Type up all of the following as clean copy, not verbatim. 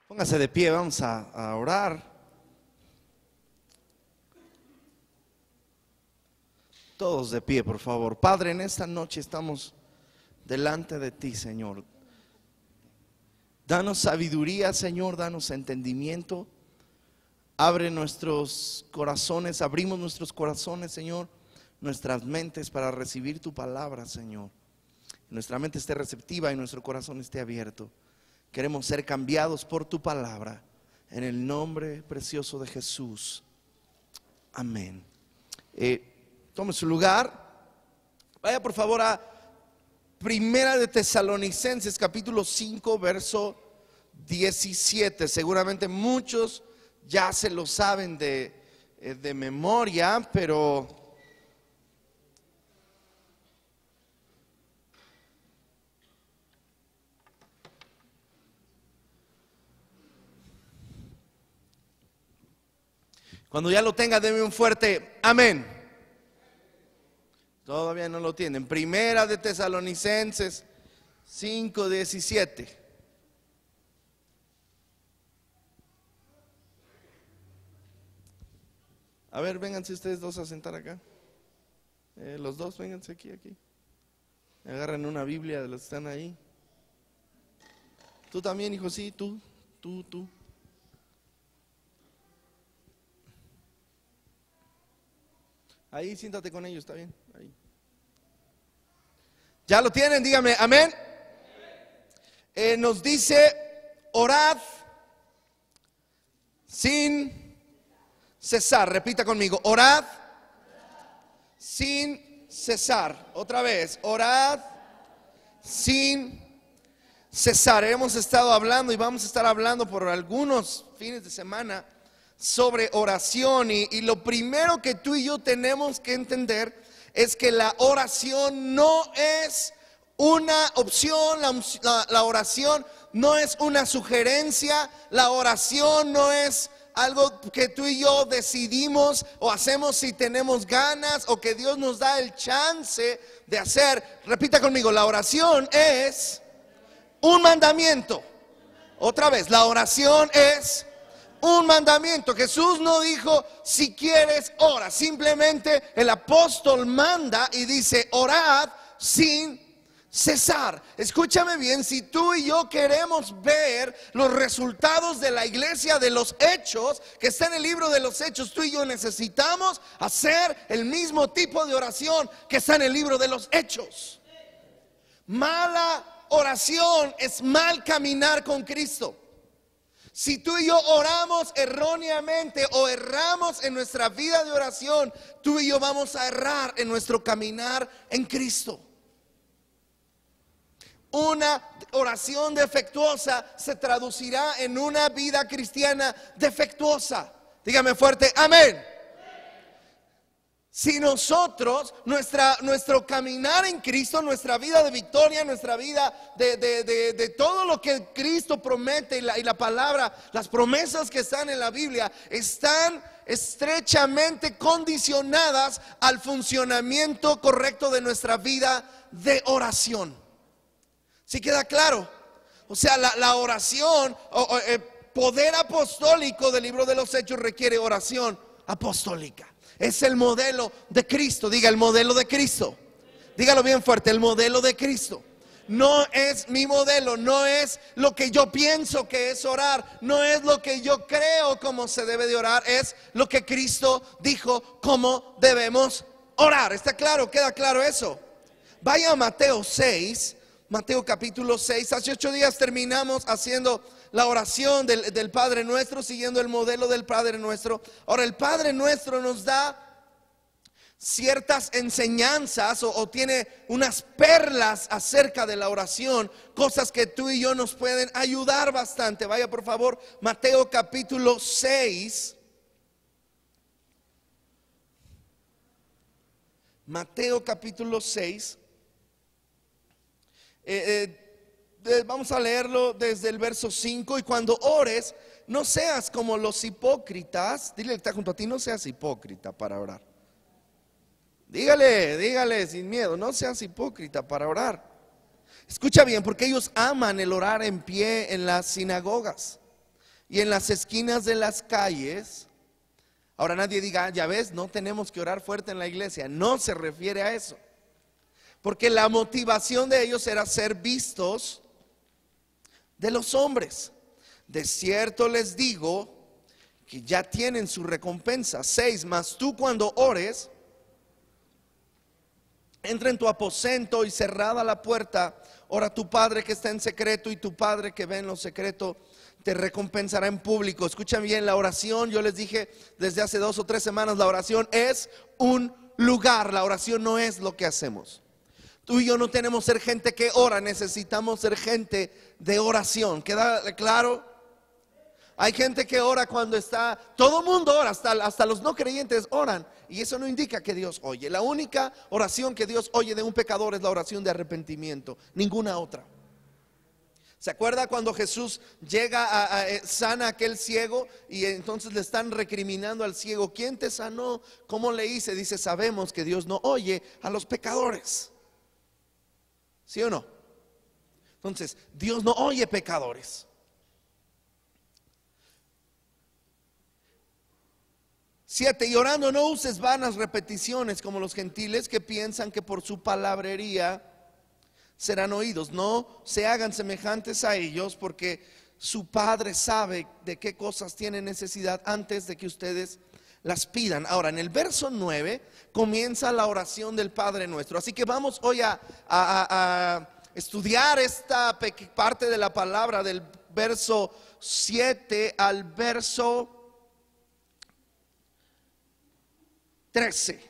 Póngase de pie, vamos a orar. Todos de pie, por favor. Padre, en esta noche estamos delante de ti, Señor. Danos sabiduría, Señor, danos entendimiento. Abre nuestros corazones, abrimos nuestros corazones, Señor, nuestras mentes para recibir tu palabra, Señor. Nuestra mente esté receptiva y nuestro corazón esté abierto. Queremos ser cambiados por tu palabra, en el nombre precioso de Jesús. Amén. Tome su lugar. Vaya por favor a Primera de Tesalonicenses capítulo 5 verso 17. Seguramente muchos ya se lo saben de memoria, pero cuando ya lo tenga, deme un fuerte amén. Todavía no lo tienen. Primera de Tesalonicenses 5:17. A ver, vénganse ustedes dos a sentar acá. Los dos, vénganse aquí. Agarren una Biblia de los que están ahí. Tú también, hijo, sí, tú. Ahí siéntate con ellos, está bien. Ahí. ¿Ya lo tienen? Dígame, amén. Nos dice, orad sin cesar. Repita conmigo, orad sin cesar. Otra vez, orad sin cesar. Hemos estado hablando y vamos a estar hablando por algunos fines de semana sobre oración, y lo primero que tú y yo tenemos que entender es que la oración no es una opción, la oración no es una sugerencia, la oración no es algo que tú y yo decidimos o hacemos si tenemos ganas o que Dios nos da el chance de hacer. Repita conmigo, la oración es un mandamiento. Otra vez, la oración es un mandamiento. Jesús no dijo si quieres ora, simplemente el apóstol manda y dice orad sin cesar. Escúchame bien, si tú y yo queremos ver los resultados de la iglesia de los hechos, que está en el libro de los hechos, tú y yo necesitamos hacer el mismo tipo de oración que está en el libro de los hechos. Mala oración es mal caminar con Cristo. Si tú y yo oramos erróneamente o erramos en nuestra vida de oración, tú y yo vamos a errar en nuestro caminar en Cristo. Una oración defectuosa se traducirá en una vida cristiana defectuosa. Dígame fuerte, amén. Si nosotros, nuestro caminar en Cristo, nuestra vida de victoria, nuestra vida de todo lo que Cristo promete y la palabra, las promesas que están en la Biblia, están estrechamente condicionadas al funcionamiento correcto de nuestra vida de oración. ¿Sí queda claro? O sea, la oración, poder apostólico del libro de los Hechos requiere oración apostólica. Es el modelo de Cristo. Diga, el modelo de Cristo. Dígalo bien fuerte, el modelo de Cristo. No es mi modelo, no es lo que yo pienso que es orar, no es lo que yo creo como se debe de orar, es lo que Cristo dijo cómo debemos orar. ¿Está claro? ¿Queda claro eso? Vaya a Mateo 6, Mateo capítulo 6. Hace 8 días terminamos haciendo la oración del Padre Nuestro, siguiendo el modelo del Padre Nuestro. Ahora, el Padre Nuestro nos da ciertas enseñanzas o tiene unas perlas acerca de la oración, cosas que tú y yo nos pueden ayudar bastante. Vaya por favor, Mateo capítulo 6. Mateo capítulo 6. Vamos a leerlo desde el verso 5. Y cuando ores, no seas como los hipócritas. Dile que está junto a ti, no seas hipócrita para orar. Dígale sin miedo, no seas hipócrita para orar. Escucha bien, porque ellos aman el orar en pie en las sinagogas y en las esquinas de las calles. Ahora nadie diga, ya ves, no tenemos que orar fuerte en la iglesia. No se refiere a eso. Porque la motivación de ellos era ser vistos de los hombres. De cierto les digo que ya tienen su recompensa. 6, mas tú cuando ores, entra en tu aposento y cerrada la puerta, ora a tu Padre que está en secreto, y tu Padre que ve en lo secreto te recompensará en público. Escuchen bien, la oración, yo les dije desde hace 2 o 3 semanas, la oración es un lugar, la oración no es lo que hacemos. Tú y yo no tenemos que ser gente que ora, necesitamos ser gente de oración. ¿Queda claro? Hay gente que ora cuando está, todo el mundo ora, hasta los no creyentes oran, y eso no indica que Dios oye. La única oración que Dios oye de un pecador es la oración de arrepentimiento, ninguna otra. ¿Se acuerda cuando Jesús llega sana a aquel ciego y entonces le están recriminando al ciego? ¿Quién te sanó? ¿Cómo le hice? Dice, sabemos que Dios no oye a los pecadores. ¿Sí o no? Entonces, Dios no oye pecadores. 7, y orando no uses vanas repeticiones como los gentiles que piensan que por su palabrería serán oídos. No se hagan semejantes a ellos, porque su Padre sabe de qué cosas tienen necesidad antes de que ustedes las pidan. Ahora, en el verso 9 comienza la oración del Padre Nuestro. Así que vamos hoy a estudiar esta parte de la palabra del verso 7 al verso 13.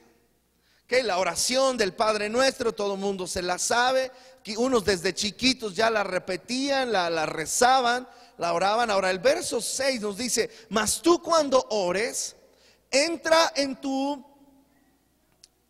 Que la oración del Padre Nuestro, todo el mundo se la sabe, que unos desde chiquitos ya la repetían, la rezaban, la oraban. Ahora el verso 6 nos dice, mas tú cuando ores, entra en tu,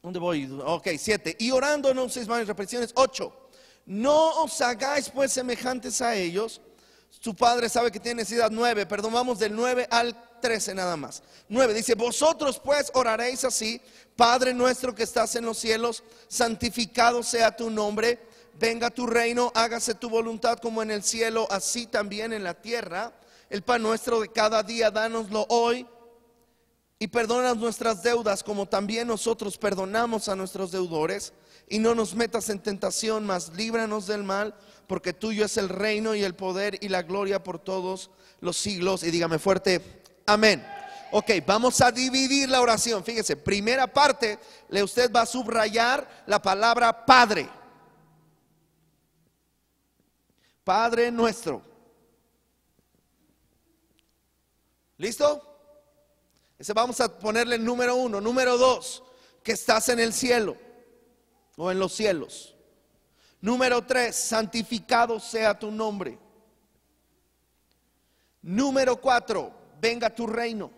¿dónde voy? Ok, 7, y orando no uséis vanas repeticiones. 8, no os hagáis pues semejantes a ellos, su Padre sabe que tiene necesidad. 9, perdón, vamos del 9 al 13 nada más. 9 dice, vosotros pues oraréis así: Padre nuestro que estás en los cielos, santificado sea tu nombre, venga tu reino, hágase tu voluntad como en el cielo, así también en la tierra. El pan nuestro de cada día, dánoslo hoy, y perdona nuestras deudas como también nosotros perdonamos a nuestros deudores, y no nos metas en tentación, mas líbranos del mal, porque tuyo es el reino y el poder y la gloria por todos los siglos. Y dígame fuerte, amén. Ok, vamos a dividir la oración. Fíjese, primera parte, usted va a subrayar la palabra Padre. Padre nuestro. ¿Listo? Ese vamos a ponerle el número 1. Número 2, que estás en el cielo o en los cielos. Número 3, santificado sea tu nombre. Número 4, venga tu reino.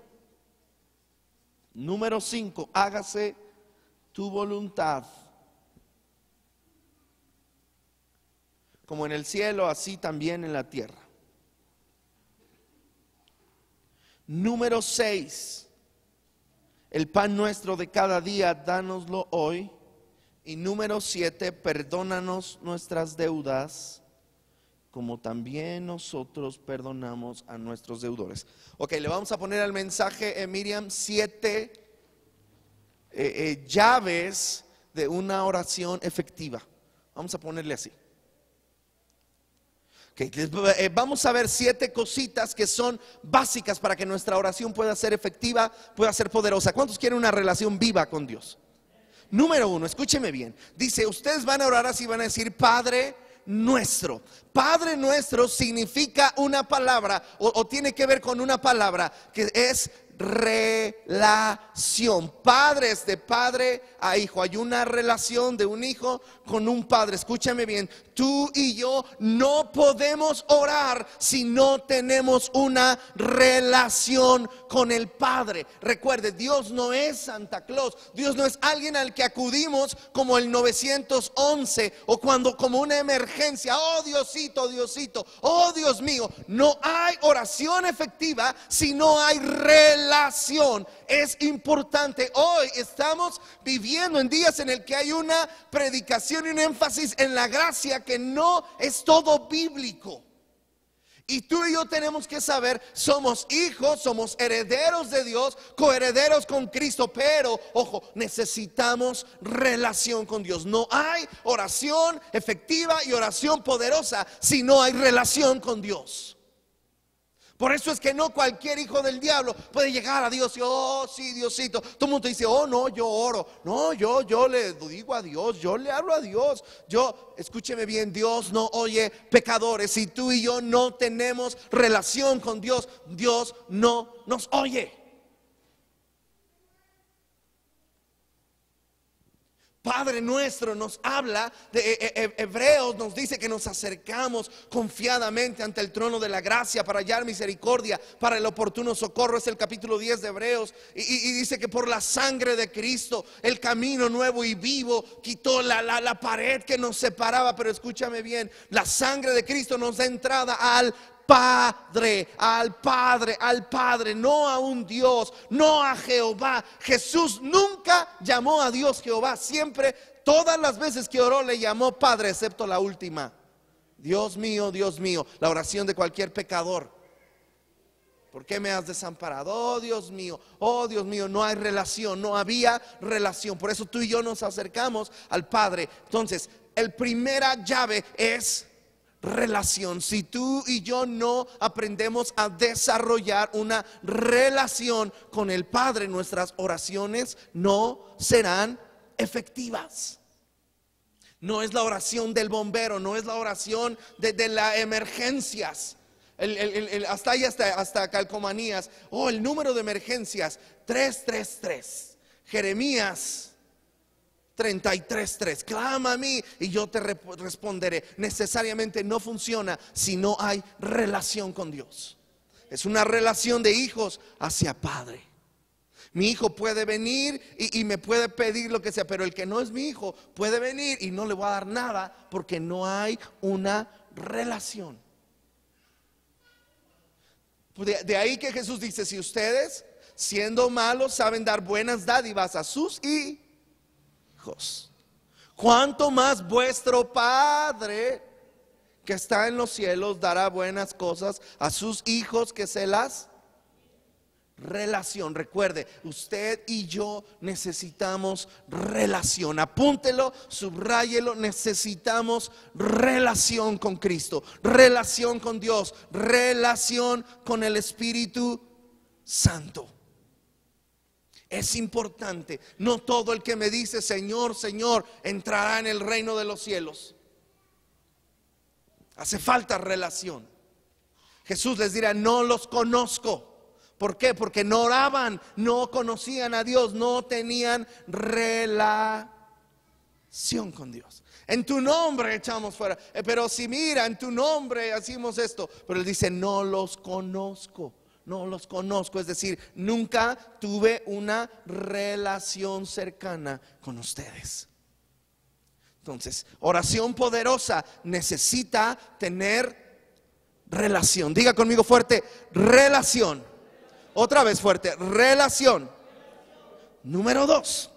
Número 5, hágase tu voluntad, como en el cielo, así también en la tierra. Número 6, el pan nuestro de cada día, dánoslo hoy. Y número 7, perdónanos nuestras deudas, como también nosotros perdonamos a nuestros deudores. Ok, le vamos a poner al mensaje, Miriam, 7 llaves de una oración efectiva. Vamos a ponerle así. Okay, vamos a ver 7 cositas que son básicas para que nuestra oración pueda ser efectiva, pueda ser poderosa. ¿Cuántos quieren una relación viva con Dios? Número 1, escúcheme bien. Dice, ustedes van a orar así, van a decir Padre Nuestro. Padre Nuestro significa una palabra o tiene que ver con una palabra que es relación. Padres, de padre a hijo. Hay una relación de un hijo con un padre. Escúchame bien, tú y yo no podemos orar si no tenemos una relación con el Padre. Recuerde, Dios no es Santa Claus. Dios no es alguien al que acudimos como el 911 o cuando como una emergencia. Oh Diosito, Diosito, oh Dios mío. No hay oración efectiva si no hay relación. Es importante. Hoy estamos viviendo en días en el que hay una predicación y un énfasis en la gracia que no es todo bíblico. Y tú y yo tenemos que saber, somos hijos, somos herederos de Dios, coherederos con Cristo, pero, ojo, necesitamos relación con Dios. No hay oración efectiva y oración poderosa si no hay relación con Dios. Por eso es que no cualquier hijo del diablo puede llegar a Dios y, oh sí, Diosito. Todo el mundo dice, oh no, yo oro. No, yo le digo a Dios, yo le hablo a Dios. Escúcheme bien, Dios no oye pecadores. Si tú y yo no tenemos relación con Dios, Dios no nos oye. Padre nuestro nos habla de Hebreos, nos dice que nos acercamos confiadamente ante el trono de la gracia para hallar misericordia para el oportuno socorro. Es el capítulo 10 de Hebreos y dice que por la sangre de Cristo el camino nuevo y vivo quitó la pared que nos separaba. Pero escúchame bien, la sangre de Cristo nos da entrada al Padre, no a un Dios, no a Jehová. Jesús nunca llamó a Dios Jehová, siempre, todas las veces que oró le llamó Padre, excepto la última. Dios mío, la oración de cualquier pecador. ¿Por qué me has desamparado? Oh Dios mío, no hay relación, no había relación. Por eso tú y yo nos acercamos al Padre. Entonces, el primera llave es relación. Si tú y yo no aprendemos a desarrollar una relación con el Padre, nuestras oraciones no serán efectivas. No es la oración del bombero, no es la oración de las emergencias. Hasta calcomanías. El número de emergencias 333. Jeremías 33:3. Clama a mí y yo te responderé. Necesariamente no funciona si no hay relación con Dios. Es una relación de hijos hacia padre. Mi hijo puede venir y me puede pedir lo que sea, pero el que no es mi hijo puede venir y no le voy a dar nada porque no hay una relación. De ahí que Jesús dice, si ustedes siendo malos saben dar buenas dádivas a sus hijos, cuánto más vuestro Padre que está en los cielos dará buenas cosas a sus hijos que se las relación. Recuerde, usted y yo necesitamos relación. Apúntelo, subráyelo. Necesitamos relación con Cristo, relación con Dios, relación con el Espíritu Santo. Es importante. No todo el que me dice Señor, Señor entrará en el reino de los cielos. Hace falta relación. Jesús les dirá, no los conozco. ¿Por qué? Porque no oraban, no conocían a Dios, no tenían relación con Dios. En tu nombre echamos fuera, pero si mira, en tu nombre hacemos esto. Pero él dice, no los conozco. No los conozco, es decir, nunca tuve una relación cercana con ustedes. Entonces, oración poderosa necesita tener relación. Diga conmigo fuerte, relación. Otra vez fuerte, relación. Número 2,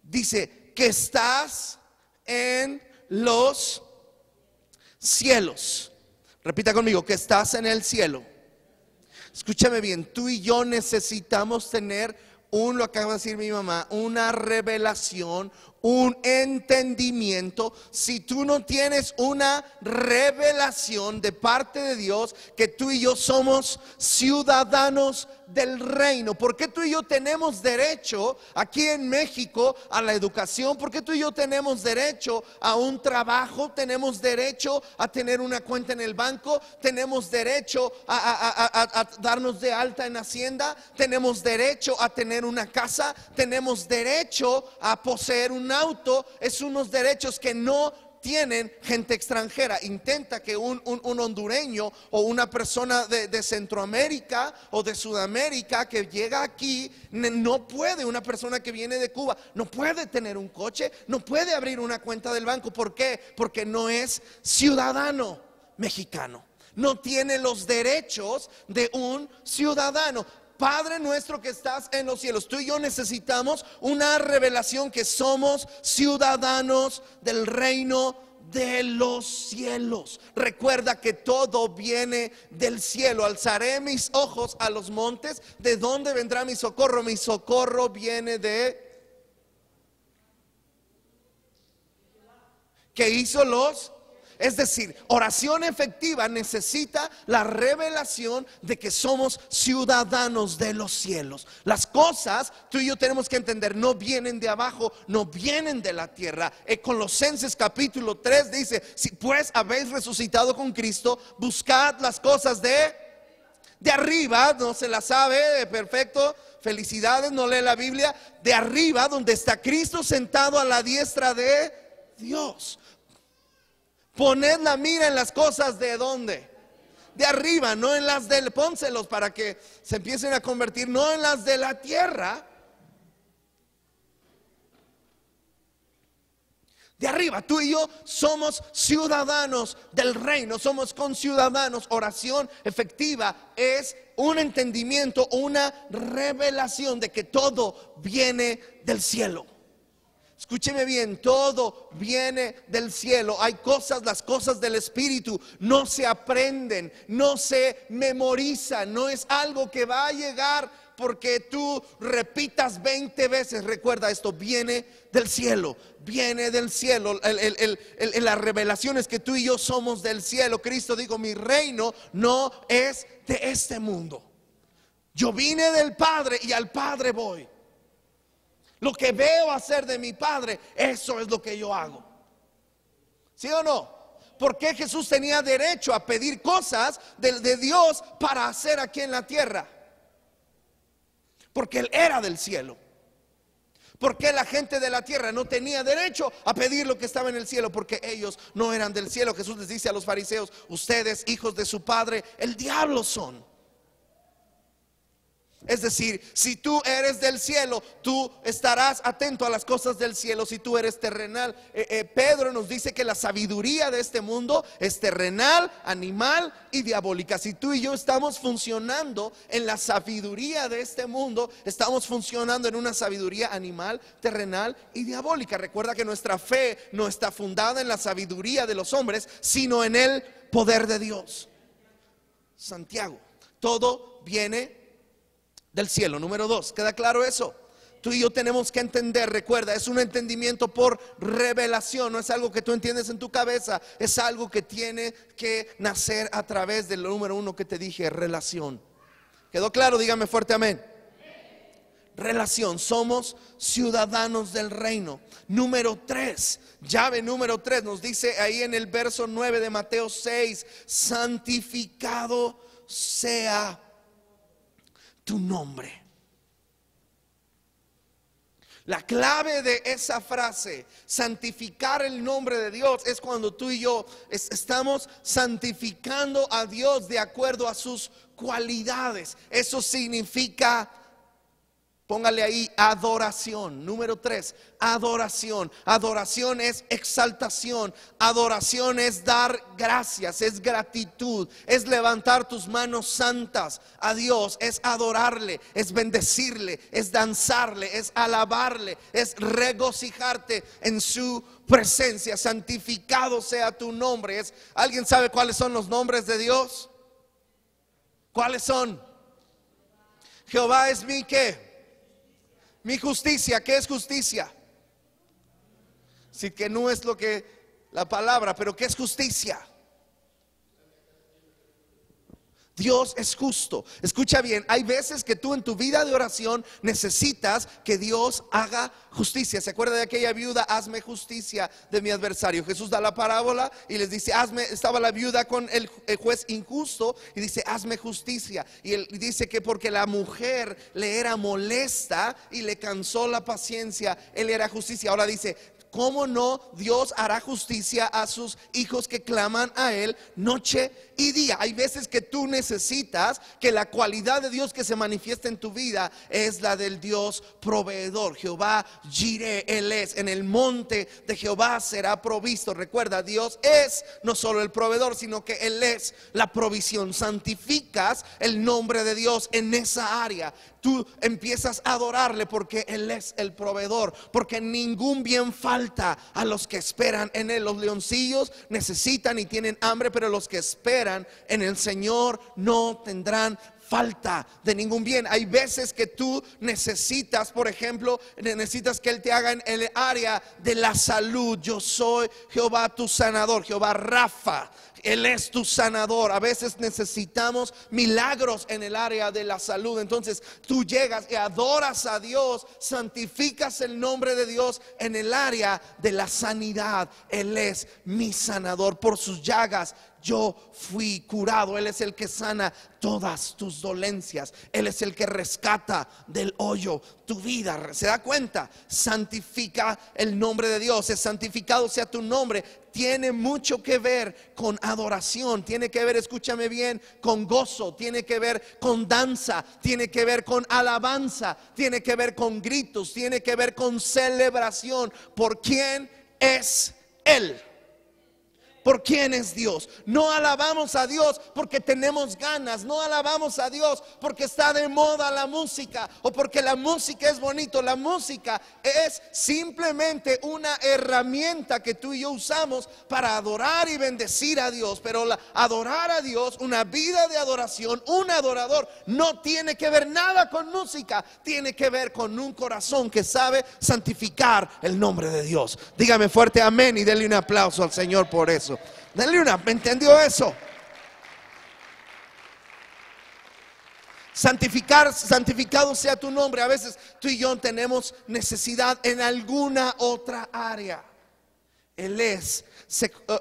dice que estás en los cielos. Repita conmigo, que estás en el cielo. Escúchame bien, tú y yo necesitamos tener lo acaba de decir mi mamá, una revelación, un entendimiento. Si tú no tienes una revelación de parte de Dios, que tú y yo somos ciudadanos del reino. ¿Por qué tú y yo tenemos derecho aquí en México a la educación? ¿Por qué tú y yo tenemos derecho a un trabajo? Tenemos derecho a tener una cuenta en el banco. Tenemos derecho a darnos de alta en Hacienda. Tenemos derecho a tener una casa. Tenemos derecho a poseer un auto. Es unos derechos que no tienen gente extranjera. Intenta que un hondureño o una persona de Centroamérica o de Sudamérica que llega aquí, no puede. Una persona que viene de Cuba no puede tener un coche, no puede abrir una cuenta del banco. ¿Por qué? Porque no es ciudadano mexicano, no tiene los derechos de un ciudadano. Padre nuestro que estás en los cielos, tú y yo necesitamos una revelación que somos ciudadanos del reino de los cielos. Recuerda que todo viene del cielo. Alzaré mis ojos a los montes. ¿De dónde vendrá mi socorro? Mi socorro viene de... ¿Qué hizo los? Es decir, oración efectiva necesita la revelación de que somos ciudadanos de los cielos. Las cosas, tú y yo tenemos que entender, no vienen de abajo, no vienen de la tierra. Colosenses capítulo 3 dice: si pues habéis resucitado con Cristo, buscad las cosas de arriba. No se la sabe, perfecto, felicidades, no lee la Biblia. De arriba, donde está Cristo sentado a la diestra de Dios. Poned la mira en las cosas de ¿dónde? De arriba, no en las del, pónselos para que se empiecen a convertir, no en las de la tierra. De arriba, tú y yo somos ciudadanos del reino, somos conciudadanos. Oración efectiva es un entendimiento, una revelación de que todo viene del cielo. Escúcheme bien, todo viene del cielo. Hay cosas, las cosas del Espíritu no se aprenden, no se memorizan, no es algo que va a llegar porque tú repitas 20 veces. Recuerda, esto viene del cielo, viene del cielo. Las revelaciones que tú y yo somos del cielo. Cristo dijo: mi reino no es de este mundo. Yo vine del Padre y al Padre voy. Lo que veo hacer de mi Padre, eso es lo que yo hago. ¿Sí o no? ¿Por qué Jesús tenía derecho a pedir cosas de Dios para hacer aquí en la tierra? Porque Él era del cielo. ¿Por qué la gente de la tierra no tenía derecho a pedir lo que estaba en el cielo? Porque ellos no eran del cielo. Jesús les dice a los fariseos: ustedes, hijos de su padre, el diablo son. Es decir, si tú eres del cielo, tú estarás atento a las cosas del cielo. Si tú eres terrenal, Pedro nos dice que la sabiduría de este mundo es terrenal, animal y diabólica. Si tú y yo estamos funcionando en la sabiduría de este mundo, estamos funcionando en una sabiduría animal, terrenal y diabólica. Recuerda que nuestra fe no está fundada en la sabiduría de los hombres, sino en el poder de Dios. Santiago, todo viene del cielo. Número 2, ¿queda claro eso? Tú y yo tenemos que entender, recuerda, es un entendimiento por revelación. No es algo que tú entiendes en tu cabeza, es algo que tiene que nacer a través del número 1 que te dije: relación. ¿Quedó claro? Dígame fuerte amén. Relación, somos ciudadanos del reino. Número 3, llave número 3, nos dice ahí en el verso 9 de Mateo 6: santificado sea tu nombre. La clave de esa frase, santificar el nombre de Dios, es cuando tú y yo estamos santificando a Dios de acuerdo a sus cualidades. Eso significa, póngale ahí, adoración. Número 3, adoración. Adoración es exaltación. Adoración es dar gracias, es gratitud, es levantar tus manos santas a Dios, es adorarle, es bendecirle, es danzarle, es alabarle, es regocijarte en su presencia. Santificado sea tu nombre. ¿Alguien sabe cuáles son los nombres de Dios? ¿Cuáles son? Jehová es mi ¿qué? Mi justicia. ¿Qué es justicia? Sí, que no es lo que la palabra, pero ¿qué es justicia? Dios es justo. Escucha bien, hay veces que tú en tu vida de oración necesitas que Dios haga justicia. ¿Se acuerda de aquella viuda? Hazme justicia de mi adversario. Jesús da la parábola y les dice: estaba la viuda con el juez injusto y dice: hazme justicia. Y él dice que porque la mujer le era molesta y le cansó la paciencia, él era justicia. Ahora dice: ¿cómo no Dios hará justicia a sus hijos que claman a Él noche y día? Hay veces que tú necesitas que la cualidad de Dios que se manifiesta en tu vida es la del Dios proveedor. Jehová Jireh, Él es. En el monte de Jehová será provisto. Recuerda, Dios es no solo el proveedor, sino que Él es la provisión. Santificas el nombre de Dios en esa área. Tú empiezas a adorarle porque Él es el proveedor, porque ningún bien falta falta a los que esperan en Él. Los leoncillos necesitan y tienen hambre, pero los que esperan en el Señor no tendrán falta de ningún bien. Hay veces que tú necesitas, por ejemplo, necesitas que Él te haga en el área de la salud. Yo soy Jehová tu sanador, Jehová Rafa. Él es tu sanador. A veces necesitamos milagros en el área de la salud. Entonces tú llegas y adoras a Dios, santificas el nombre de Dios en el área de la sanidad. Él es mi sanador. Por sus llagas yo fui curado. Él es el que sana todas tus dolencias. Él es el que rescata del hoyo tu vida. ¿Se da cuenta? Santifica el nombre de Dios. Es santificado sea tu nombre. Tiene mucho que ver con adoración. Tiene que ver, escúchame bien, con gozo. Tiene que ver con danza. Tiene que ver con alabanza. Tiene que ver con gritos. Tiene que ver con celebración. ¿Por quién es Él? ¿Por quién es Dios? No alabamos a Dios porque tenemos ganas. No alabamos a Dios porque está de moda la música o porque la música es bonito. La música es simplemente una herramienta que tú y yo usamos para adorar y bendecir a Dios. Pero adorar a Dios, una vida de adoración, un adorador, no tiene que ver nada con música. Tiene que ver con un corazón que sabe santificar el nombre de Dios. Dígame fuerte amén y denle un aplauso al Señor por eso. Dale ¿me entendió eso? Santificado sea tu nombre. A veces tú y yo tenemos necesidad en alguna otra área. Él es,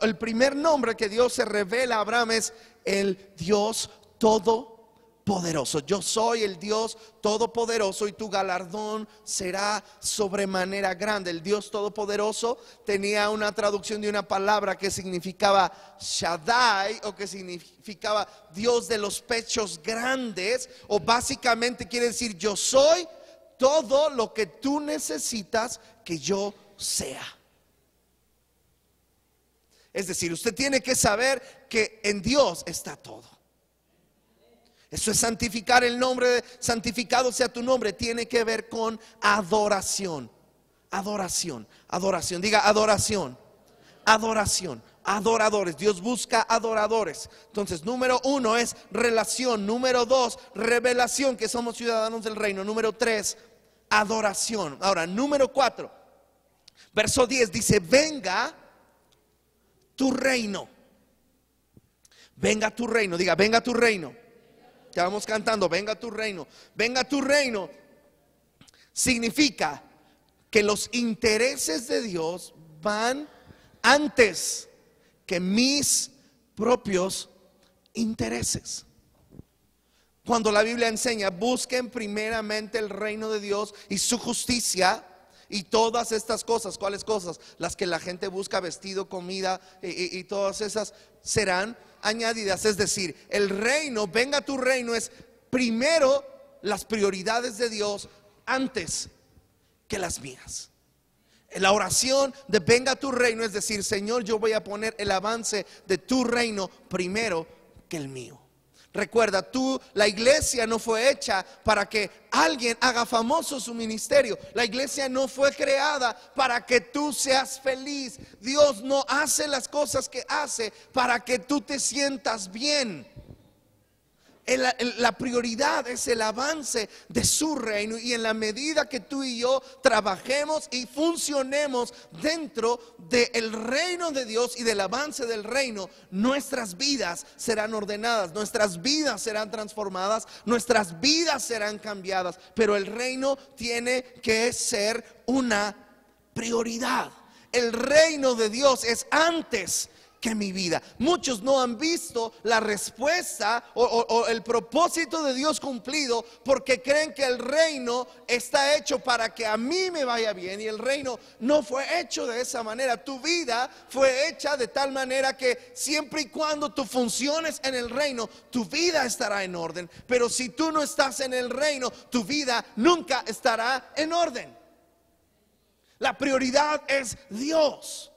el primer nombre que Dios se revela a Abraham es el Dios Todopoderoso. Yo soy el Dios Todopoderoso y tu galardón será sobremanera grande. El Dios Todopoderoso tenía una traducción de una palabra que significaba Shaddai, o que significaba Dios de los pechos grandes, o básicamente quiere decir yo soy todo lo que tú necesitas que yo sea. Es decir, usted tiene que saber que en Dios está todo. Eso es santificar el nombre. Santificado sea tu nombre. Tiene que ver con adoración. Adoración, adoración. Diga adoración. Adoración, adoradores. Dios busca adoradores. Entonces, número 1 es relación. Número 2, revelación, que somos ciudadanos del reino. Número 3, adoración. Ahora, número 4, verso 10 dice: venga tu reino. Venga tu reino. Diga, venga tu reino. Ya vamos cantando, venga tu reino. Venga tu reino significa que los intereses de Dios van antes que mis propios intereses. Cuando la Biblia enseña, busquen primeramente el reino de Dios y su justicia, y todas estas cosas. ¿Cuáles cosas? Las que la gente busca: vestido, comida y todas esas serán añadidas. Es decir, el reino, venga tu reino, es primero las prioridades de Dios antes que las mías. La oración de venga tu reino es decir: Señor, yo voy a poner el avance de tu reino primero que el mío. Recuerda, la iglesia no fue hecha para que alguien haga famoso su ministerio. La iglesia no fue creada para que tú seas feliz. Dios no hace las cosas que hace para que tú te sientas bien. La prioridad es el avance de su reino, y en la medida que tú y yo trabajemos y funcionemos dentro del reino de Dios y del avance del reino, nuestras vidas serán ordenadas, nuestras vidas serán transformadas, nuestras vidas serán cambiadas. Pero el reino tiene que ser una prioridad. El reino de Dios es antes que mi vida. Muchos no han visto la respuesta o el propósito de Dios cumplido, porque creen que el reino está hecho para que a mí me vaya bien, y el reino no fue hecho de esa manera. Tu vida fue hecha de tal manera que siempre y cuando tú funciones en el reino, tu vida estará en orden. Pero si tú no estás en el reino, tu vida nunca estará en orden. La prioridad es Dios.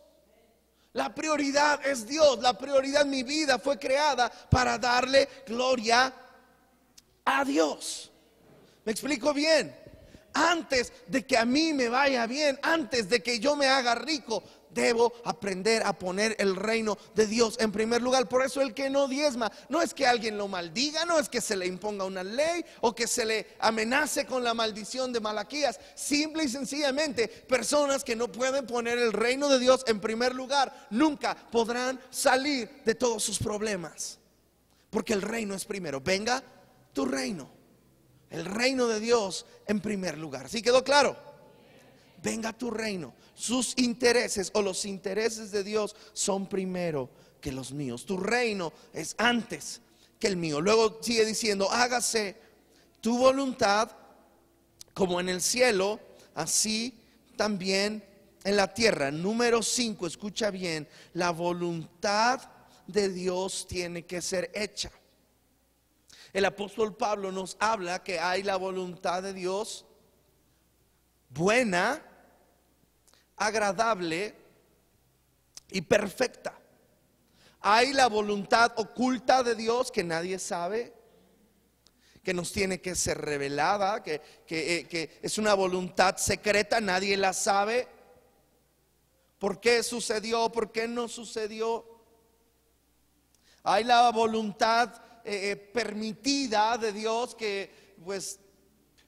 La prioridad es Dios. La prioridad, mi vida fue creada para darle gloria a Dios. ¿Me explico bien? Antes de que a mí me vaya bien, antes de que yo me haga rico, debo aprender a poner el reino de Dios en primer lugar. Por eso el que no diezma, no es que alguien lo maldiga, no es que se le imponga una ley o que se le amenace con la maldición de Malaquías. Simple y sencillamente, personas que no pueden poner el reino de Dios en primer lugar, nunca podrán salir de todos sus problemas. Porque el reino es primero. Venga tu reino. El reino de Dios en primer lugar. ¿Sí quedó claro? Venga tu reino. Sus intereses o los intereses de Dios son primero que los míos. Tu reino es antes que el mío. Luego sigue diciendo: hágase tu voluntad como en el cielo, así también en la tierra. Número 5, escucha bien: la voluntad de Dios tiene que ser hecha. El apóstol Pablo nos habla que hay la voluntad de Dios buena, agradable y perfecta. Hay la voluntad oculta de Dios que nadie sabe, que nos tiene que ser revelada, que es una voluntad secreta, nadie la sabe. ¿Por qué sucedió? ¿Por qué no sucedió? Hay la voluntad permitida de Dios, que pues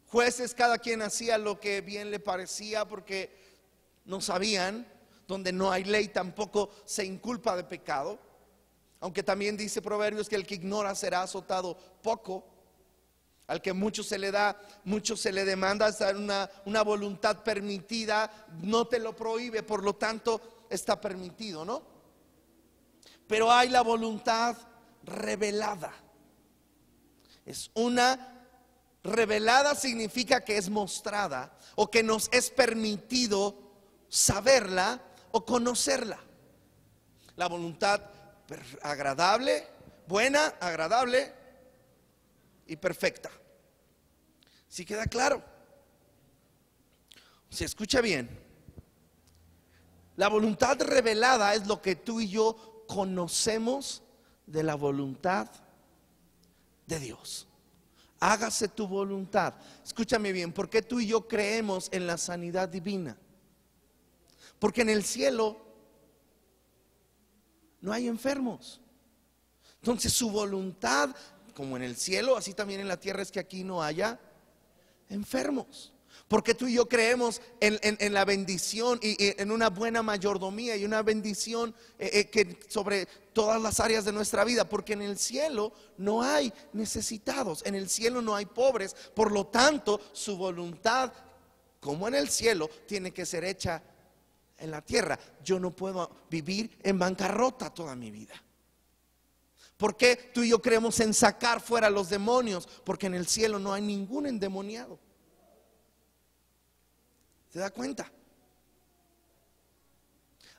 jueces cada quien hacía lo que bien le parecía porque no sabían. Donde no hay ley tampoco se inculpa de pecado, aunque también dice Proverbios que el que ignora será azotado poco. Al que mucho se le da, mucho se le demanda. Es una voluntad permitida, no te lo prohíbe, por lo tanto está permitido, ¿no? Pero hay la voluntad revelada. Es una revelada, significa que es mostrada o que nos es permitido saberla o conocerla. La voluntad agradable, buena, agradable y perfecta. ¿Sí queda claro? Se escucha bien. La voluntad revelada es lo que tú y yo conocemos de la voluntad de Dios. Hágase tu voluntad. Escúchame bien, ¿por qué tú y yo creemos en la sanidad divina? Porque en el cielo no hay enfermos. Entonces su voluntad, como en el cielo, así también en la tierra, es que aquí no haya enfermos. Porque tú y yo creemos en la bendición y en una buena mayordomía y una bendición que sobre todas las áreas de nuestra vida. Porque en el cielo no hay necesitados, en el cielo no hay pobres. Por lo tanto, su voluntad, como en el cielo, tiene que ser hecha en la tierra. Yo no puedo vivir en bancarrota toda mi vida. ¿Por qué tú y yo creemos en sacar fuera los demonios? Porque en el cielo no hay ningún endemoniado. ¿Se da cuenta?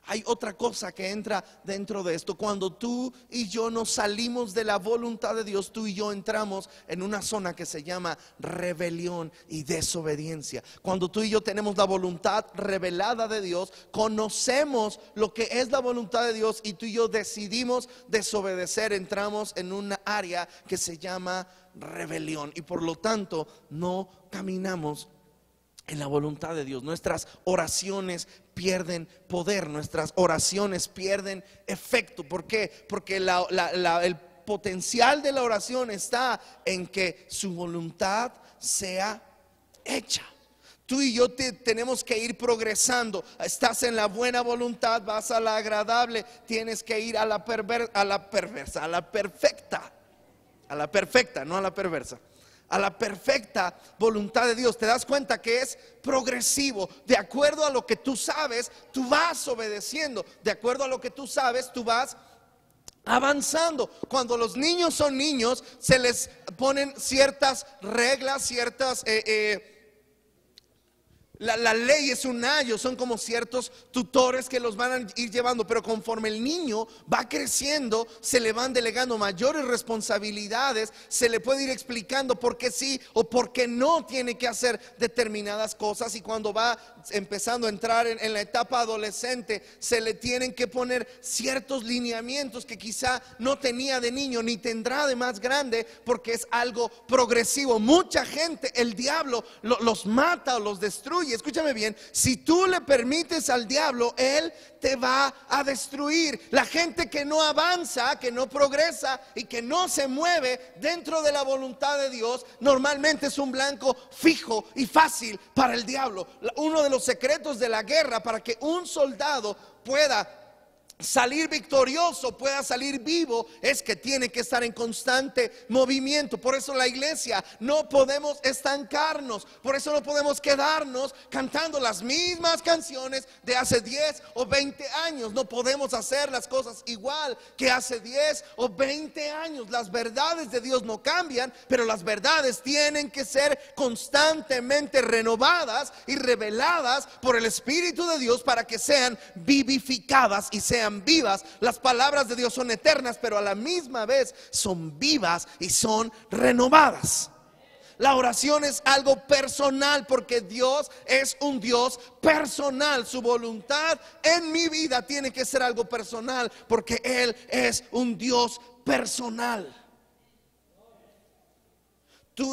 Hay otra cosa que entra dentro de esto. Cuando tú y yo nos salimos de la voluntad de Dios, tú y yo entramos en una zona que se llama rebelión y desobediencia. Cuando tú y yo tenemos la voluntad revelada de Dios, conocemos lo que es la voluntad de Dios y tú y yo decidimos desobedecer, entramos en una área que se llama rebelión y por lo tanto no caminamos en la voluntad de Dios. Nuestras oraciones pierden poder, nuestras oraciones pierden efecto. ¿Por qué? Porque el potencial de la oración está en que su voluntad sea hecha. Tú y yo tenemos que ir progresando. Estás en la buena voluntad, vas a la agradable, tienes que ir a la perfecta, no a la perversa. A la perfecta voluntad de Dios. Te das cuenta que es progresivo. De acuerdo a lo que tú sabes, tú vas obedeciendo. De acuerdo a lo que tú sabes, tú vas avanzando. Cuando los niños son niños, se les ponen ciertas reglas, ciertas La ley es un ayo, son como ciertos tutores que los van a ir llevando, pero conforme el niño va creciendo, se le van delegando mayores responsabilidades, se le puede ir explicando por qué sí o por qué no tiene que hacer determinadas cosas, y cuando va empezando a entrar en la etapa adolescente, se le tienen que poner ciertos lineamientos que quizá no tenía de niño ni tendrá de más grande, porque es algo progresivo. Mucha gente, el diablo los mata o los destruye. Escúchame bien, si tú le permites al diablo, él te va a destruir. La gente que no avanza, que no progresa y que no se mueve dentro de la voluntad de Dios, normalmente es un blanco fijo y fácil para el diablo. Uno de los secretos de la guerra para que un soldado pueda salir victorioso, pueda salir vivo, es que tiene que estar en constante movimiento. Por eso la iglesia no podemos estancarnos, por eso no podemos quedarnos cantando las mismas canciones de hace 10 o 20 años. No podemos hacer las cosas igual que hace 10 o 20 años. Las verdades de Dios no cambian, pero las verdades tienen que ser constantemente renovadas y reveladas por el Espíritu de Dios para que sean vivificadas y sean vivas. Las palabras de Dios son eternas, pero a la misma vez son vivas y son renovadas. La oración es algo personal, porque Dios es un Dios personal. Su voluntad en mi vida tiene que ser algo personal, porque Él es un Dios personal.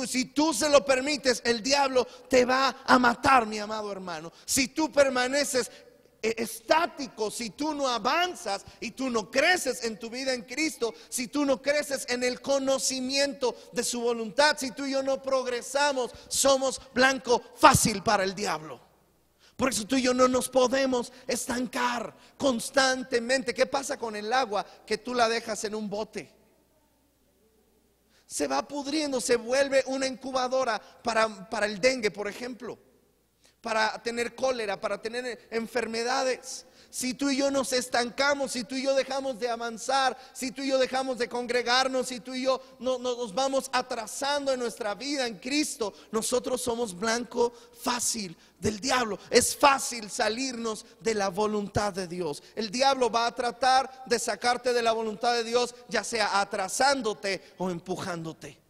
Si tú se lo permites, el diablo te va a matar, mi amado hermano. Si tú permaneces estático, si tú no avanzas y tú no creces en tu vida en Cristo, si tú no creces en el conocimiento de su voluntad, si tú y yo no progresamos, somos blanco fácil para el diablo. Por eso tú y yo no nos podemos estancar constantemente. ¿Qué pasa con el agua que tú la dejas en un bote? Se va pudriendo, se vuelve una incubadora para el dengue, por ejemplo, para tener cólera, para tener enfermedades. Si tú y yo nos estancamos, si tú y yo dejamos de avanzar, si tú y yo dejamos de congregarnos, si tú y yo nos vamos atrasando en nuestra vida en Cristo, nosotros somos blanco fácil del diablo. Es fácil salirnos de la voluntad de Dios. El diablo va a tratar de sacarte de la voluntad de Dios, ya sea atrasándote o empujándote.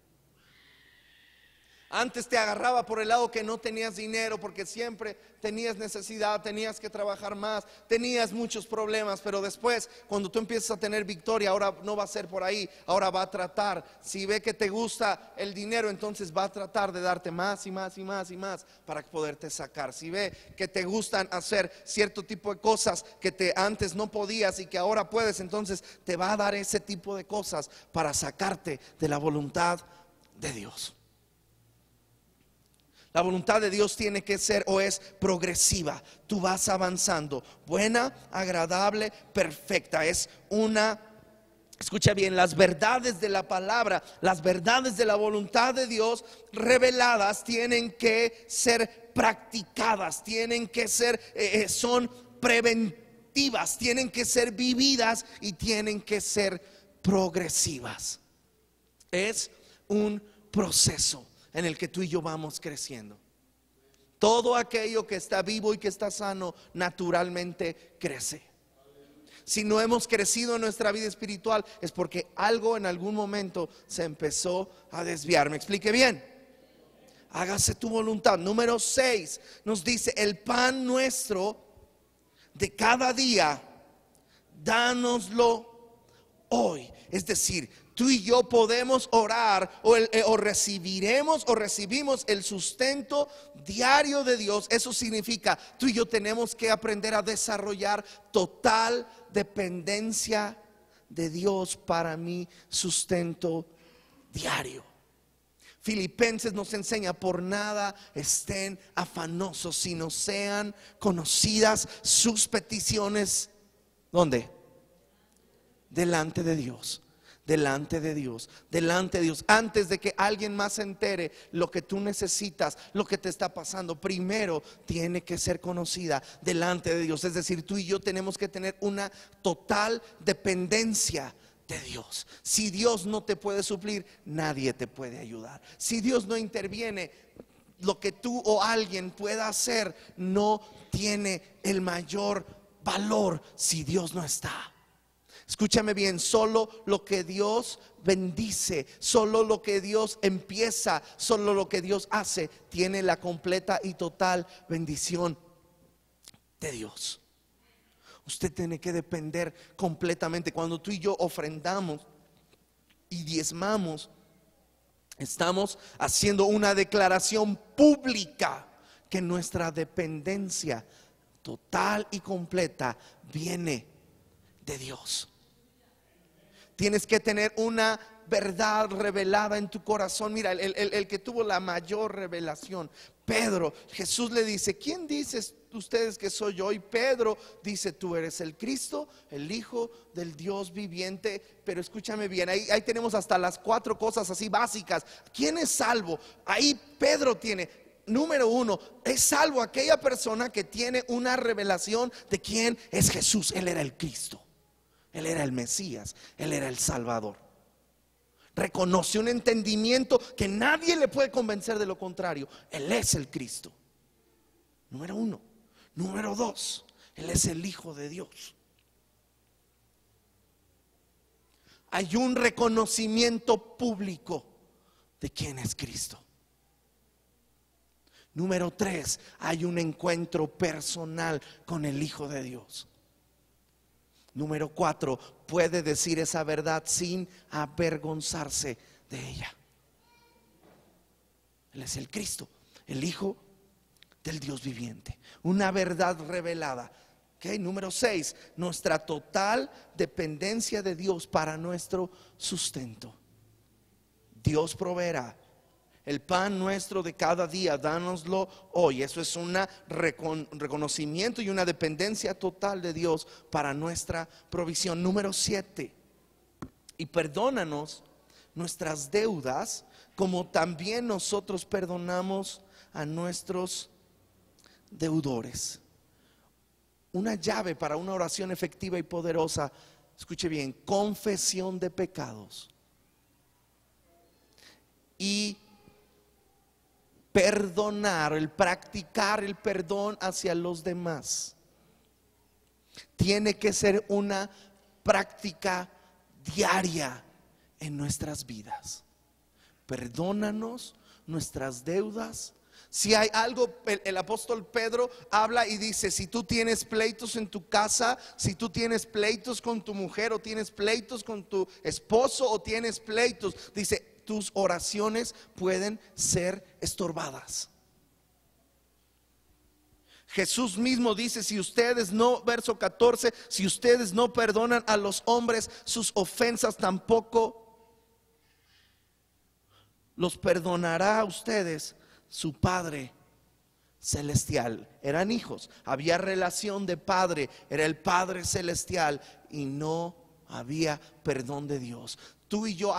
Antes te agarraba por el lado que no tenías dinero, porque siempre tenías necesidad, tenías que trabajar más, tenías muchos problemas. Pero después, cuando tú empiezas a tener victoria, ahora no va a ser por ahí. Ahora va a tratar, si ve que te gusta el dinero, entonces va a tratar de darte más y más y más y más para poderte sacar. Si ve que te gustan hacer cierto tipo de cosas que antes no podías y que ahora puedes, entonces te va a dar ese tipo de cosas para sacarte de la voluntad de Dios. La voluntad de Dios tiene que ser o es progresiva. Tú vas avanzando, buena, agradable, perfecta. Es una, escucha bien, las verdades de la palabra, las verdades de la voluntad de Dios reveladas tienen que ser practicadas, tienen que ser, son preventivas, tienen que ser vividas y tienen que ser progresivas. Es un proceso en el que tú y yo vamos creciendo. Todo aquello que está vivo y que está sano naturalmente crece. Si no hemos crecido en nuestra vida espiritual, es porque algo en algún momento se empezó a desviar. ¿Me explique bien? Hágase tu voluntad. Número 6 nos dice: el pan nuestro de cada día, dánoslo hoy. Es decir, tú y yo podemos orar o recibimos el sustento diario de Dios. Eso significa, tú y yo tenemos que aprender a desarrollar total dependencia de Dios para mi sustento diario. Filipenses nos enseña: por nada estén afanosos, sino sean conocidas sus peticiones. ¿Dónde? Delante de Dios. Delante de Dios, delante de Dios. Antes de que alguien más se entere lo que tú necesitas, lo que te está pasando, primero tiene que ser conocida delante de Dios. Es decir, tú y yo tenemos que tener una total dependencia de Dios. Si Dios no te puede suplir, nadie te puede ayudar. Si Dios no interviene, lo que tú o alguien pueda hacer no tiene el mayor valor si Dios no está. Escúchame bien, solo lo que Dios bendice, solo lo que Dios empieza, solo lo que Dios hace, tiene la completa y total bendición de Dios. Usted tiene que depender completamente. Cuando tú y yo ofrendamos y diezmamos, estamos haciendo una declaración pública que nuestra dependencia total y completa viene de Dios. Tienes que tener una verdad revelada en tu corazón. Mira, el que tuvo la mayor revelación, Pedro, Jesús le dice: ¿quién dices ustedes que soy yo? Y Pedro dice: tú eres el Cristo, el Hijo del Dios viviente. Pero escúchame bien, ahí tenemos hasta las 4 cosas así básicas. ¿Quién es salvo? Ahí Pedro tiene: número 1, es salvo aquella persona que tiene una revelación de quién es Jesús. Él era el Cristo, Él era el Mesías, Él era el Salvador. Reconoce un entendimiento que nadie le puede convencer de lo contrario. Él es el Cristo, número 1. Número 2, Él es el Hijo de Dios. Hay un reconocimiento público de quién es Cristo. Número 3, hay un encuentro personal con el Hijo de Dios. Número 4, puede decir esa verdad sin avergonzarse de ella. Él es el Cristo, el Hijo del Dios viviente. Una verdad revelada. Okay. Número 6, nuestra total dependencia de Dios para nuestro sustento. Dios proveerá el pan nuestro de cada día, dánoslo hoy. Eso es un reconocimiento y una dependencia total de Dios para nuestra provisión. Número 7, y perdónanos nuestras deudas, como también nosotros perdonamos a nuestros deudores. Una llave para una oración efectiva y poderosa, escuche bien: confesión de pecados y perdonar, el practicar el perdón hacia los demás. Tiene que ser una práctica diaria en nuestras vidas. Perdónanos nuestras deudas. Si hay algo, el apóstol Pedro habla y dice: si tú tienes pleitos en tu casa, si tú tienes pleitos con tu mujer, o tienes pleitos con tu esposo, o tienes pleitos, dice, tus oraciones pueden ser estorbadas. Jesús mismo dice: si ustedes no, verso 14, si ustedes no perdonan a los hombres sus ofensas, tampoco los perdonará a ustedes su Padre celestial. Eran hijos, había relación de padre, era el Padre celestial, y no había perdón de Dios. Tú y yo,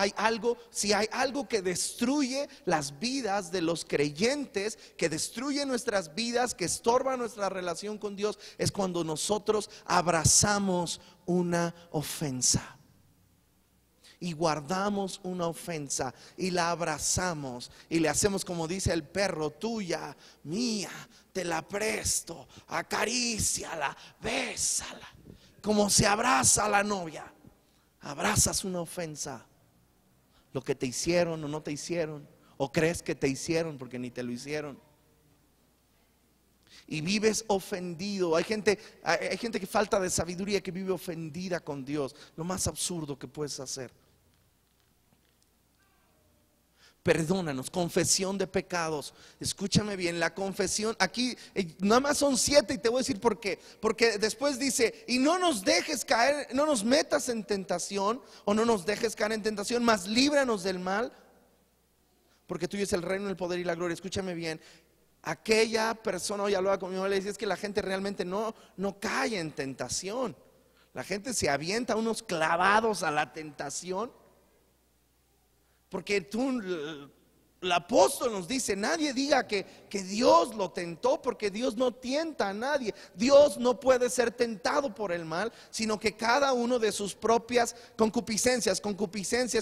si hay algo que destruye las vidas de los creyentes, que destruye nuestras vidas, que estorba nuestra relación con Dios, es cuando nosotros abrazamos una ofensa y guardamos una ofensa y la abrazamos y le hacemos como dice el perro: tuya, mía, te la presto, acaríciala, bésala, como se abraza a la novia. Abrazas una ofensa, lo que te hicieron o no te hicieron, o crees que te hicieron porque ni te lo hicieron, y vives ofendido. Hay gente que falta de sabiduría, que vive ofendida con Dios. Lo más absurdo que puedes hacer. Perdónanos, confesión de pecados. Escúchame bien, la confesión aquí nada más son 7, y te voy a decir por qué. Porque después dice: y no nos dejes caer, no nos metas en tentación, o no nos dejes caer en tentación, mas líbranos del mal, porque tuyo es el reino, el poder y la gloria. Escúchame bien, aquella persona, hoy hablaba con mi mamá, le decía: es que la gente realmente no cae en tentación. La gente se avienta unos clavados a la tentación. Porque el apóstol nos dice: nadie diga que Dios lo tentó, porque Dios no tienta a nadie. Dios no puede ser tentado por el mal, sino que cada uno de sus propias concupiscencias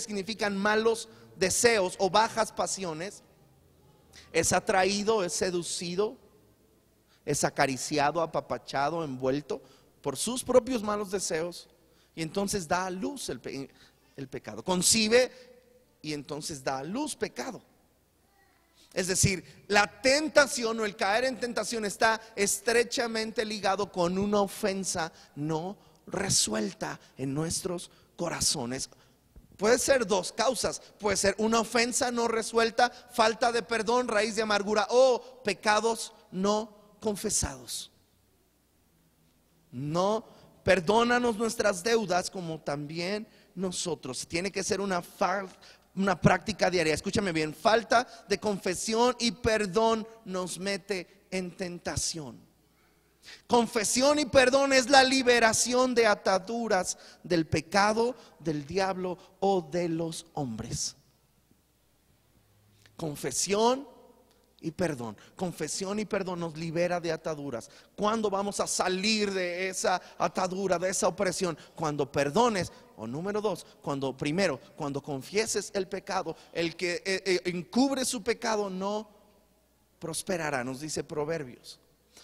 significan malos deseos o bajas pasiones, Es atraído, es seducido, es acariciado, apapachado, envuelto por sus propios malos deseos, y entonces da a luz el pecado. Concibe y entonces da a luz pecado. Es decir, la tentación o el caer en tentación está estrechamente ligado con una ofensa no resuelta en nuestros corazones. Puede ser dos causas: puede ser una ofensa no resuelta, falta de perdón, raíz de amargura, o pecados no confesados. No, perdónanos nuestras deudas como también nosotros. Tiene que ser una práctica diaria. Escúchame bien: falta de confesión y perdón nos mete en tentación. Confesión y perdón es la liberación de ataduras del pecado, del diablo o de los hombres. Confesión y perdón. Confesión y perdón nos libera de ataduras. ¿Cuándo vamos a salir de esa atadura, de esa opresión? Cuando perdones. O número dos, cuando confieses el pecado. El que encubre su pecado no prosperará, nos dice Proverbios.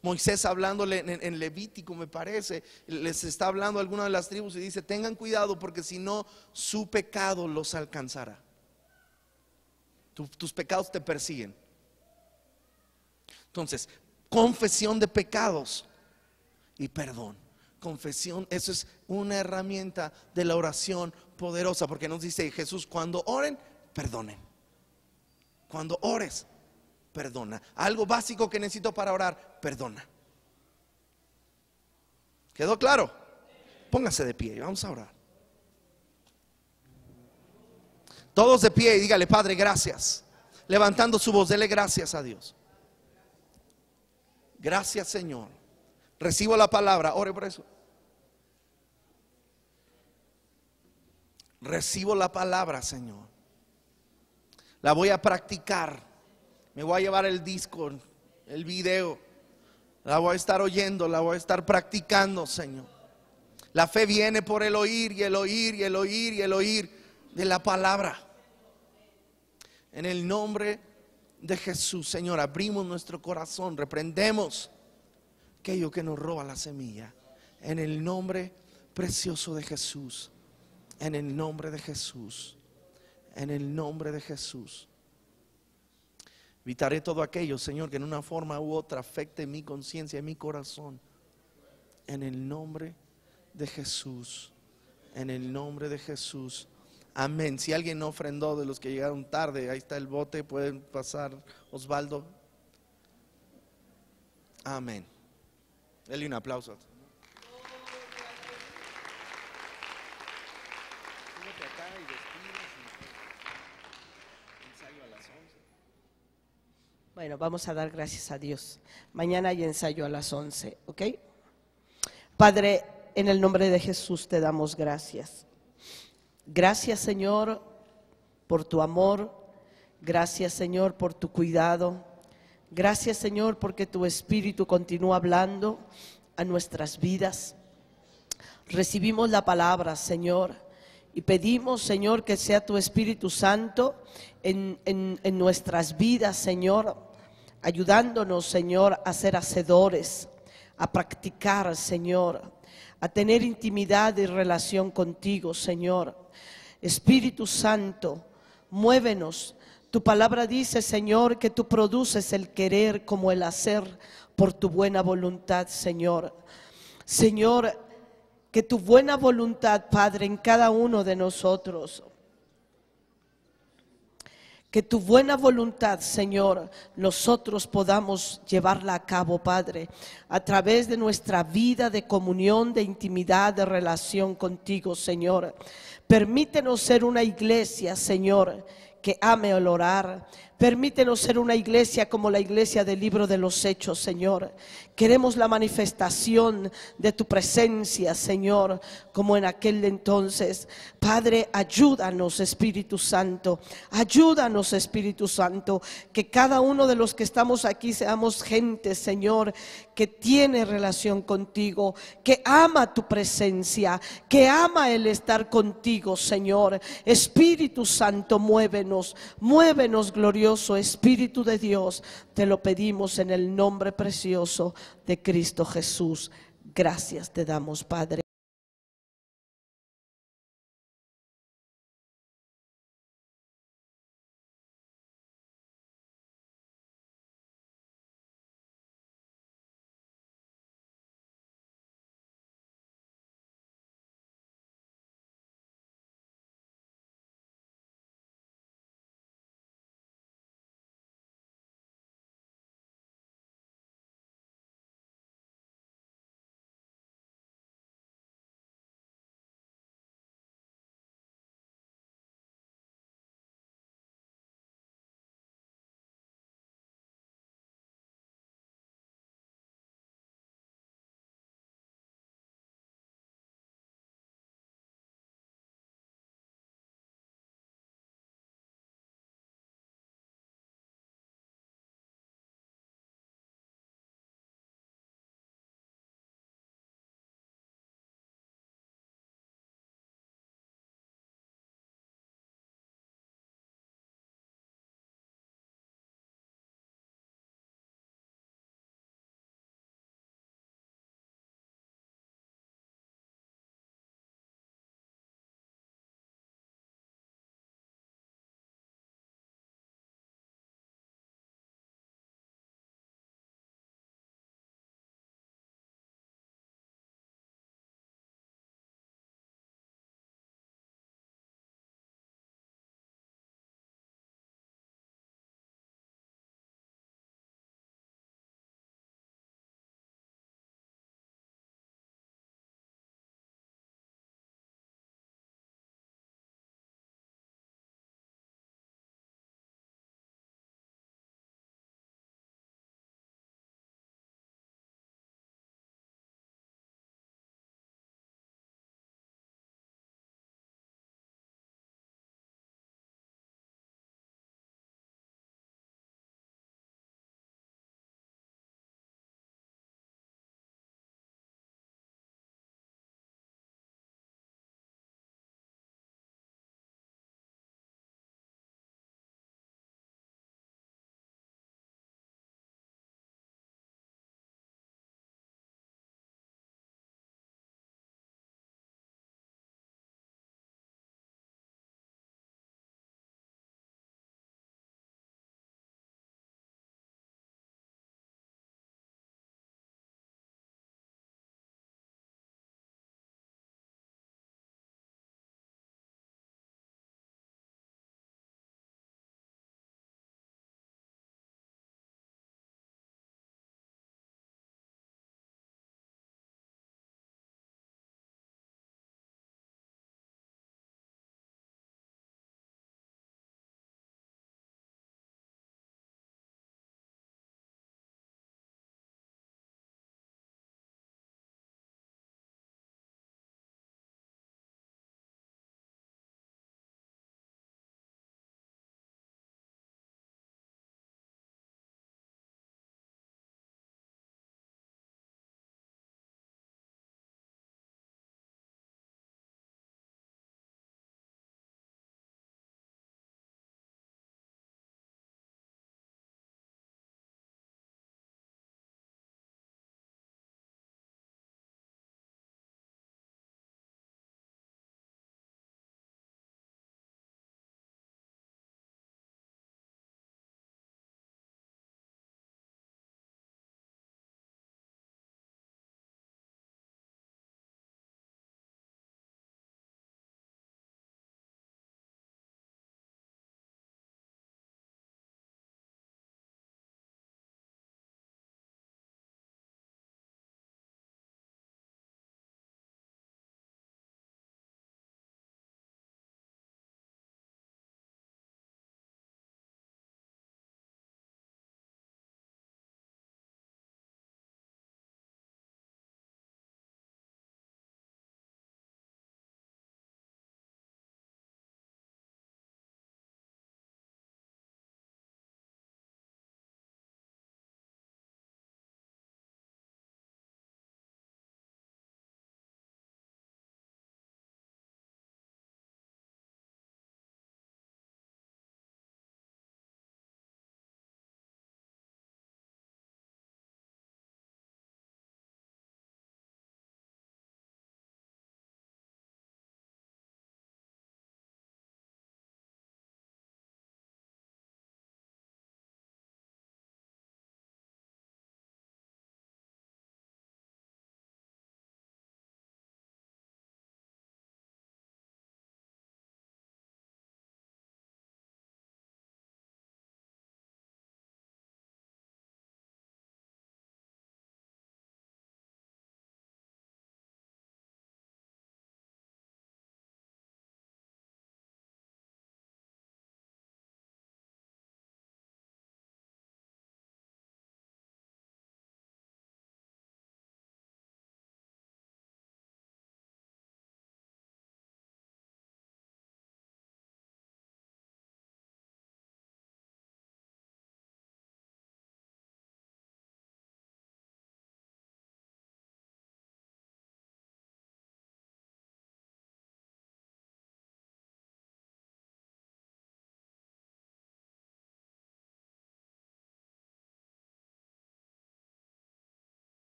Moisés, hablándole en Levítico, me parece, les está hablando a alguna de las tribus y dice: tengan cuidado, porque si no, su pecado los alcanzará. Tus pecados te persiguen. Entonces, confesión de pecados y perdón. Confesión, eso es una herramienta de la oración poderosa, porque nos dice Jesús: cuando oren, perdonen. Cuando ores, perdona. Algo básico que necesito para orar: perdona. ¿Quedó claro? Póngase de pie y vamos a orar. Todos de pie y dígale: Padre, gracias. Levantando su voz, dele gracias a Dios. Gracias, Señor. Recibo la palabra. Ore por eso. Recibo la palabra, Señor. La voy a practicar. Me voy a llevar el disco, el video. La voy a estar oyendo, la voy a estar practicando, Señor. La fe viene por el oír y el oír y el oír y el oír de la palabra. En el nombre de Jesús, Señor, abrimos nuestro corazón, reprendemos aquello que nos roba la semilla. En el nombre precioso de Jesús. En el nombre de Jesús. En el nombre de Jesús. Evitaré todo aquello, Señor, que en una forma u otra afecte mi conciencia y mi corazón. En el nombre de Jesús. En el nombre de Jesús. Amén. Si alguien no ofrendó de los que llegaron tarde, ahí está el bote, pueden pasar, Osvaldo. Amén. Dale un aplauso. Bueno, vamos a dar gracias a Dios. Mañana hay ensayo a las 11, ¿ok? Padre, en el nombre de Jesús te damos gracias. Gracias, Señor, por tu amor. Gracias, Señor, por tu cuidado. Gracias, Señor, porque tu Espíritu continúa hablando a nuestras vidas. Recibimos la palabra, Señor, y pedimos, Señor, que sea tu Espíritu Santo en nuestras vidas, Señor, ayudándonos, Señor, a ser hacedores, a practicar, Señor, a tener intimidad y relación contigo, Señor. Espíritu Santo, muévenos. Tu palabra dice, Señor, que tú produces el querer como el hacer por tu buena voluntad, Señor. Señor, que tu buena voluntad, Padre, en cada uno de nosotros, que tu buena voluntad, Señor, nosotros podamos llevarla a cabo, Padre, a través de nuestra vida de comunión, de intimidad, de relación contigo, Señor. Permítenos ser una iglesia, Señor, que ame el orar. Permítenos ser una iglesia como la iglesia del libro de los Hechos, Señor. Queremos la manifestación de tu presencia, Señor, como en aquel entonces. Padre, ayúdanos, Espíritu Santo. Ayúdanos, Espíritu Santo. Que cada uno de los que estamos aquí seamos gente, Señor, que tiene relación contigo, que ama tu presencia, que ama el estar contigo, Señor. Espíritu Santo, muévenos, muévenos, glorioso precioso Espíritu de Dios, te lo pedimos en el nombre precioso de Cristo Jesús. Gracias te damos, Padre.